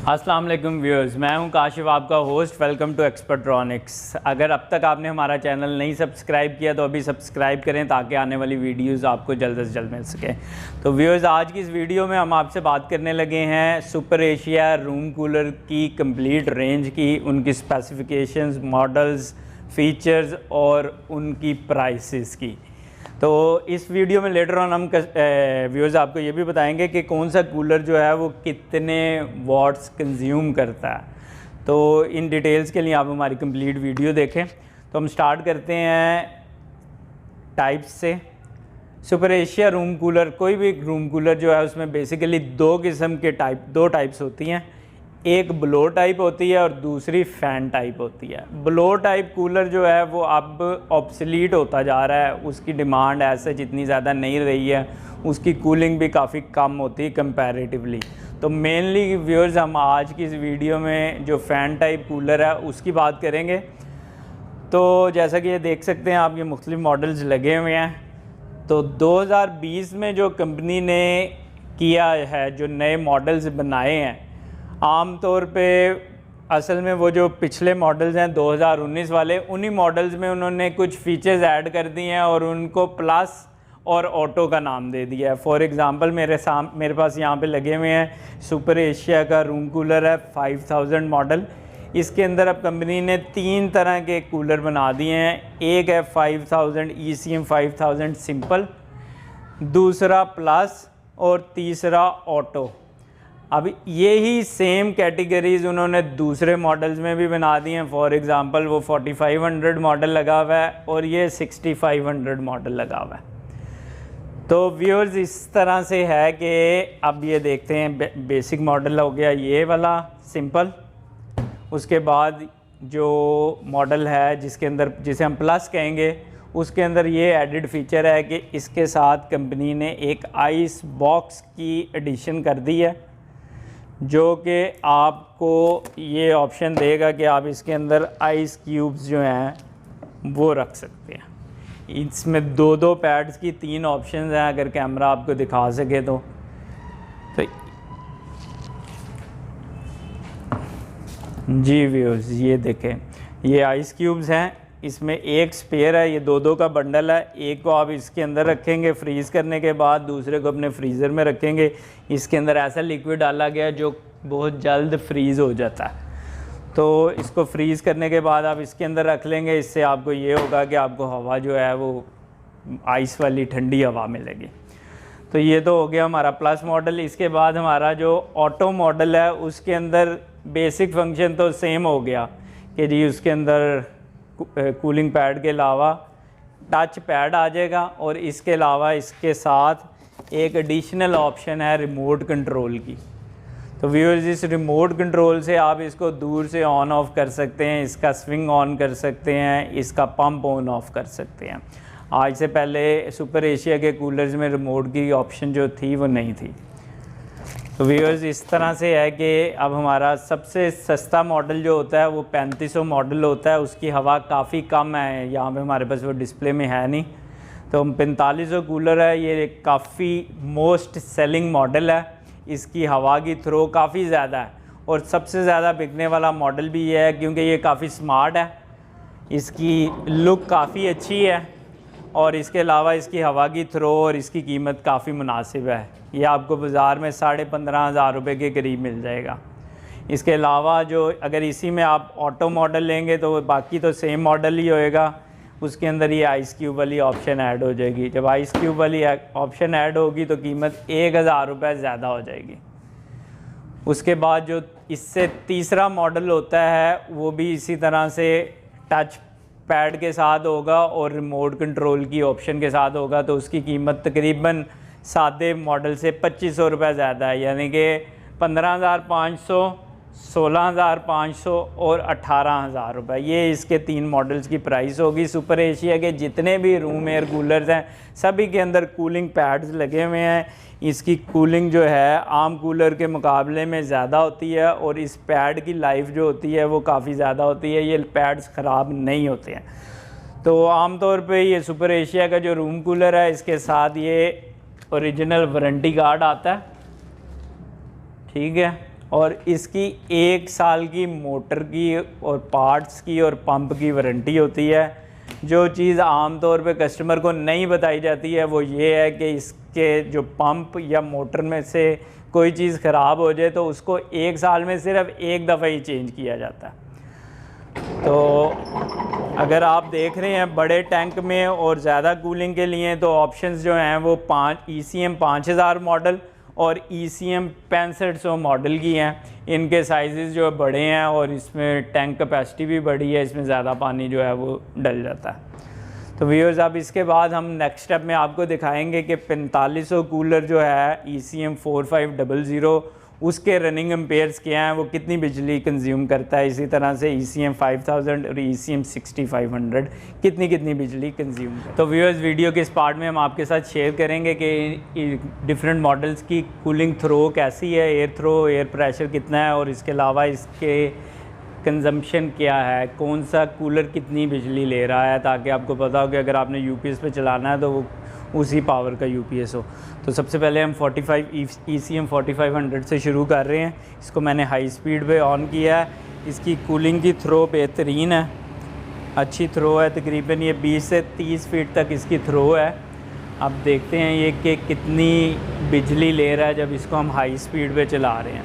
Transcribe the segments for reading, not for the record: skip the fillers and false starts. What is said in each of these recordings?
अस्सलाम वालेकुम व्यूअर्स, मैं हूं काशिफ, आपका होस्ट। Welcome to एक्सपर्ट्रॉनिक्स। अगर अब तक आपने हमारा चैनल नहीं सब्सक्राइब किया तो अभी सब्सक्राइब करें ताकि आने वाली वीडियोस आपको जल्द से जल्द मिल सके। तो व्यूअर्स, आज की इस वीडियो में हम आपसे बात करने लगे हैं सुपर एशिया रूम कूलर की कंप्लीट रेंज की, उनकी स्पेसिफिकेशंस, मॉडल्स, फीचर्स और उनकी प्राइसेस की। तो इस वीडियो में लेटर ऑन हम व्यूअर्स आपको ये भी बताएंगे कि कौन सा कूलर जो है वो कितने वाट्स कंज्यूम करता है। तो इन डिटेल्स के लिए आप हमारी कंप्लीट वीडियो देखें। तो हम स्टार्ट करते हैं टाइप्स से। सुपर एशिया रूम कूलर, कोई भी रूम कूलर जो है उसमें बेसिकली दो किस्म के दो टाइप्स होती हैं। एक ब्लो टाइप होती है और दूसरी फ़ैन टाइप होती है। ब्लो टाइप कूलर जो है वो अब ऑब्सलीट होता जा रहा है, उसकी डिमांड ऐसे जितनी ज़्यादा नहीं रही है, उसकी कूलिंग भी काफ़ी कम होती है कंपैरेटिवली। तो मेनली व्यूअर्स हम आज की इस वीडियो में जो फ़ैन टाइप कूलर है उसकी बात करेंगे। तो जैसा कि ये देख सकते हैं आप, ये मुख्तलिफ मॉडल्स लगे हुए हैं। तो 2020 में जो कंपनी ने किया है, जो नए मॉडल्स बनाए हैं, आम तौर पे असल में वो जो पिछले मॉडल्स हैं 2019 वाले, उन्हीं मॉडल्स में उन्होंने कुछ फीचर्स ऐड कर दिए हैं और उनको प्लस और ऑटो का नाम दे दिया है। फॉर एग्ज़ाम्पल मेरे पास यहाँ पे लगे हुए हैं सुपर एशिया का रूम कूलर है 5000 मॉडल। इसके अंदर अब कंपनी ने 3 तरह के कूलर बना दिए हैं। एक है 5000 ECM 5000 सिंपल, दूसरा प्लस और तीसरा ऑटो। अब यही सेम कैटेगरीज़ उन्होंने दूसरे मॉडल्स में भी बना दी हैं। फॉर एग्ज़ाम्पल वो 4500 मॉडल लगा हुआ है और ये 6500 मॉडल लगा हुआ है। तो व्यूअर्स इस तरह से है कि अब ये देखते हैं, बेसिक मॉडल हो गया ये वाला सिंपल। उसके बाद जो मॉडल है जिसके अंदर, जिसे हम प्लस कहेंगे, उसके अंदर ये एडिड फीचर है कि इसके साथ कंपनी ने एक आइस बॉक्स की एडिशन कर दी है, जो कि आपको ये ऑप्शन देगा कि आप इसके अंदर आइस क्यूब्स जो हैं वो रख सकते हैं। इसमें 2-2 पैड्स की 3 ऑप्शंस हैं, अगर कैमरा आपको दिखा सके तो जी व्यूअर्स ये देखें, ये आइस क्यूब्स हैं। इसमें एक स्पेयर है, ये 2-2 का बंडल है। एक को आप इसके अंदर रखेंगे फ्रीज़ करने के बाद, दूसरे को अपने फ्रीज़र में रखेंगे। इसके अंदर ऐसा लिक्विड डाला गया है जो बहुत जल्द फ्रीज़ हो जाता है। तो इसको फ्रीज़ करने के बाद आप इसके अंदर रख लेंगे। इससे आपको ये होगा कि आपको हवा जो है वो आइस वाली ठंडी हवा मिलेगी। तो ये तो हो गया हमारा प्लस मॉडल। इसके बाद हमारा जो ऑटो मॉडल है उसके अंदर बेसिक फंक्शन तो सेम हो गया कि जी उसके अंदर कूलिंग पैड के अलावा टच पैड आ जाएगा और इसके अलावा इसके साथ एक एडिशनल ऑप्शन है रिमोट कंट्रोल की। तो व्यूअर्स, इस रिमोट कंट्रोल से आप इसको दूर से ऑन ऑफ कर सकते हैं, इसका स्विंग ऑन कर सकते हैं, इसका पंप ऑन ऑफ कर सकते हैं। आज से पहले सुपर एशिया के कूलर्स में रिमोट की ऑप्शन जो थी वो नहीं थी। तो व्यूअर्स इस तरह से है कि अब हमारा सबसे सस्ता मॉडल जो होता है वो 3500 मॉडल होता है। उसकी हवा काफ़ी कम है, यहाँ पे हमारे पास वो डिस्प्ले में है नहीं। तो 4500 कूलर है, ये काफ़ी मोस्ट सेलिंग मॉडल है। इसकी हवा की थ्रो काफ़ी ज़्यादा है और सबसे ज़्यादा बिकने वाला मॉडल भी ये है क्योंकि ये काफ़ी स्मार्ट है, इसकी लुक काफ़ी अच्छी है और इसके अलावा इसकी हवा की थ्रो और इसकी कीमत काफ़ी मुनासिब है। ये आपको बाज़ार में 15,500 रुपये के करीब मिल जाएगा। इसके अलावा जो अगर इसी में आप ऑटो मॉडल लेंगे तो बाकी तो सेम मॉडल ही होएगा, उसके अंदर ये आइस क्यूब वाली ऑप्शन ऐड हो जाएगी। जब आइस क्यूब वाली ऑप्शन ऐड होगी तो कीमत 1000 रुपये ज़्यादा हो जाएगी। उसके बाद जो इससे तीसरा मॉडल होता है वो भी इसी तरह से टच पैड के साथ होगा और रिमोट कंट्रोल की ऑप्शन के साथ होगा। तो उसकी कीमत तकरीबन सादे मॉडल से 2500 रुपये ज़्यादा है, यानी कि 15,500, 16,500 और 18,000 रुपये। ये इसके 3 मॉडल्स की प्राइस होगी। सुपर एशिया के जितने भी रूम एयर कूलर्स हैं सभी के अंदर कूलिंग पैड्स लगे हुए हैं। इसकी कूलिंग जो है आम कूलर के मुकाबले में ज़्यादा होती है और इस पैड की लाइफ जो होती है वो काफ़ी ज़्यादा होती है। ये पैड्स ख़राब नहीं होते हैं। तो आम तौर पे ये सुपर एशिया का जो रूम कूलर है इसके साथ ये ओरिजिनल वारंटी कार्ड आता है, ठीक है। और इसकी 1 साल की मोटर की और पार्ट्स की और पंप की वारंटी होती है। जो चीज़ आम तौर पे कस्टमर को नहीं बताई जाती है वो ये है कि इसके जो पंप या मोटर में से कोई चीज़ ख़राब हो जाए तो उसको 1 साल में सिर्फ 1 दफ़ा ही चेंज किया जाता है। तो अगर आप देख रहे हैं बड़े टैंक में और ज़्यादा कूलिंग के लिए तो ऑप्शंस जो हैं वो ECM 5000 मॉडल और ECM 6500 मॉडल की हैं। इनके साइज़ जो बड़े हैं और इसमें टैंक कैपेसिटी भी बड़ी है, इसमें ज़्यादा पानी जो है वो डल जाता है। तो व्यूअर्स अब इसके बाद हम नेक्स्ट स्टेप में आपको दिखाएंगे कि 4500 कूलर जो है ECM 4500 उसके रनिंग एम्पेयर्स क्या हैं, वो कितनी बिजली कंज्यूम करता है। इसी तरह से ECM 5000 और ECM 6500 कितनी बिजली कंज्यूम करता है। तो व्यूअर्स वीडियो के इस पार्ट में हम आपके साथ शेयर करेंगे कि डिफरेंट मॉडल्स की कूलिंग थ्रो कैसी है, एयर थ्रो, एयर प्रेशर कितना है और इसके अलावा इसके कंजम्पशन क्या है, कौन सा कूलर कितनी बिजली ले रहा है, ताकि आपको पता हो कि अगर आपने UPS पे चलाना है तो वो उसी पावर का UPS हो। तो सबसे पहले हम ECM 4500 से शुरू कर रहे हैं। इसको मैंने हाई स्पीड पे ऑन किया है। इसकी कूलिंग की थ्रो बेहतरीन है, अच्छी थ्रो है, तकरीबन ये 20 से 30 फीट तक इसकी थ्रो है। अब देखते हैं ये कि कितनी बिजली ले रहा है जब इसको हम हाई स्पीड पे चला रहे हैं।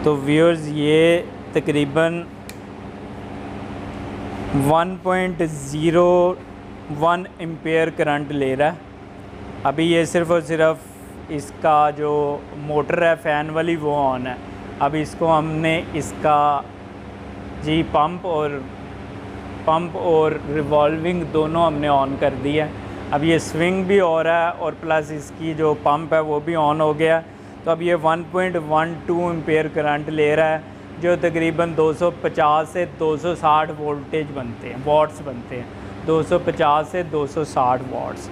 तो व्यूअर्स ये तकरीबन 1.01 एम्पेयर करंट ले रहा है। अभी ये सिर्फ़ और सिर्फ इसका जो मोटर है फ़ैन वाली वो ऑन है। अब इसको हमने इसका पंप और रिवॉल्विंग दोनों हमने ऑन कर दिया है। अब ये स्विंग भी हो रहा है और प्लस इसकी जो पंप है वो भी ऑन हो गया। तो अब ये 1.12 एम्पेयर करंट ले रहा है, जो तकरीबन 250 से 260 वाट्स बनते हैं 250 से 260 वाट्स।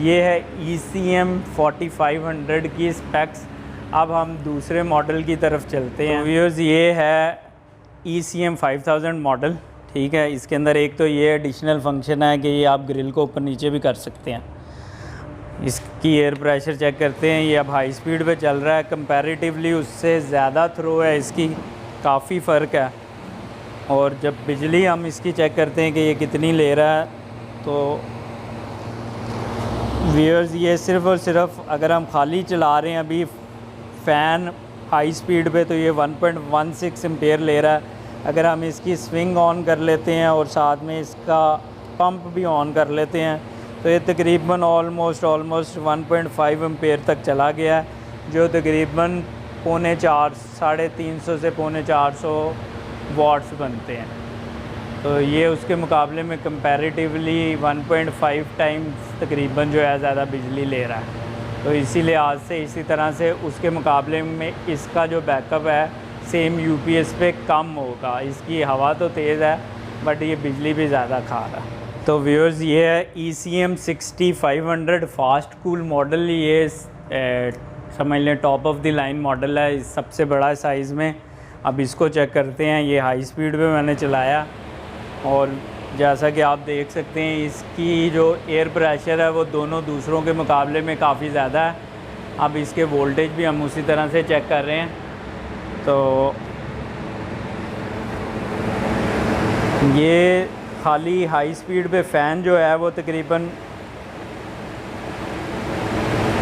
ये है ECM 4500 की स्पेक्स। अब हम दूसरे मॉडल की तरफ चलते हैं। व्यूअर्स ये है ECM 5000 मॉडल, ठीक है। इसके अंदर एक तो ये एडिशनल फंक्शन है कि ये आप ग्रिल को ऊपर नीचे भी कर सकते हैं। इसकी एयर प्रेशर चेक करते हैं, ये अब हाई स्पीड पे चल रहा है। कंपैरेटिवली उससे ज़्यादा थ्रो है इसकी, काफ़ी फ़र्क है। और जब बिजली हम इसकी चेक करते हैं कि ये कितनी ले रहा है, तो व्यूअर्स ये सिर्फ़ और सिर्फ अगर हम खाली चला रहे हैं अभी फ़ैन हाई स्पीड पे तो ये 1.16 एम्पेयर ले रहा है। अगर हम इसकी स्विंग ऑन कर लेते हैं और साथ में इसका पंप भी ऑन कर लेते हैं तो ये तकरीबन ऑलमोस्ट 1.5 एम्पेयर तक चला गया है, जो तकरीबन 350 से 450 वाट्स बनते हैं। तो ये उसके मुकाबले में कंपैरेटिवली 1.5 टाइम्स तकरीबन जो है ज़्यादा बिजली ले रहा है। तो इसी लिहाज से इसी तरह से उसके मुकाबले में इसका जो बैकअप है सेम UPS पे कम होगा। इसकी हवा तो तेज़ है बट ये बिजली भी ज़्यादा खा रहा है। तो व्यूअर्स ये है ECM 6500 फास्ट कूल मॉडल। ये समझ लें top of the line model है, सबसे बड़ा साइज़ में। अब इसको चेक करते हैं। ये हाई स्पीड पे मैंने चलाया और जैसा कि आप देख सकते हैं इसकी जो एयर प्रेशर है वो दोनों दूसरों के मुकाबले में काफ़ी ज़्यादा है। अब इसके वोल्टेज भी हम उसी तरह से चेक कर रहे हैं। तो ये खाली हाई स्पीड पे फ़ैन जो है वो तकरीबन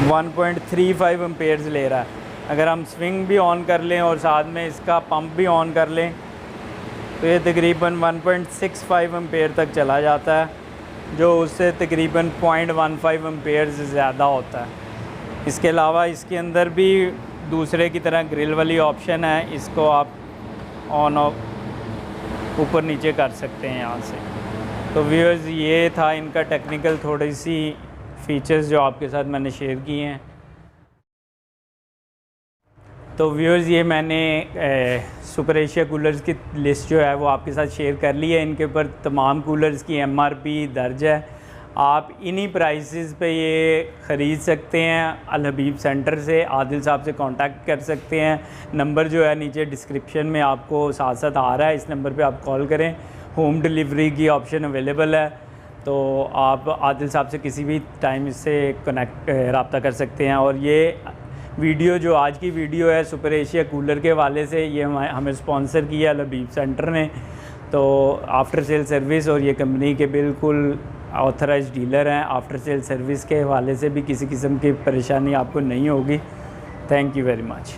1.35 एम्पेयर्स ले रहा है। अगर हम स्विंग भी ऑन कर लें और साथ में इसका पंप भी ऑन कर लें तो ये तकरीबन 1.65 एम्पेयर तक चला जाता है, जो उससे तकरीबन 0.15 एम्पेयर्स ज़्यादा होता है। इसके अलावा इसके अंदर भी दूसरे की तरह ग्रिल वाली ऑप्शन है, इसको आप ऑन ऑफ ऊपर नीचे कर सकते हैं यहाँ से। तो व्यूअर्स ये था इनका टेक्निकल थोड़ी सी फीचर्स जो आपके साथ मैंने शेयर किए हैं। तो व्यूअर्स ये मैंने सुपर एशिया कूलर्स की लिस्ट जो है वो आपके साथ शेयर कर ली है। इनके ऊपर तमाम कूलर्स की MRP दर्ज है। आप इन्हीं प्राइसेस पे ये ख़रीद सकते हैं। अल हबीब सेंटर से आदिल साहब से कांटेक्ट कर सकते हैं। नंबर जो है नीचे डिस्क्रिप्शन में आपको साथ साथ आ रहा है, इस नंबर पे आप कॉल करें। होम डिलीवरी की ऑप्शन अवेलेबल है, तो आप आदिल साहब से किसी भी टाइम इससे रब्ता कर सकते हैं। और ये वीडियो जो आज की वीडियो है सुपर एशिया कूलर के हवाले से, ये हमें स्पॉन्सर किया अल हबीब सेंटर ने। तो आफ्टर सेल सर्विस, और ये कंपनी के बिल्कुल ऑथराइज्ड डीलर हैं। आफ्टर सेल सर्विस के हवाले से भी किसी किस्म की परेशानी आपको नहीं होगी। Thank you very much.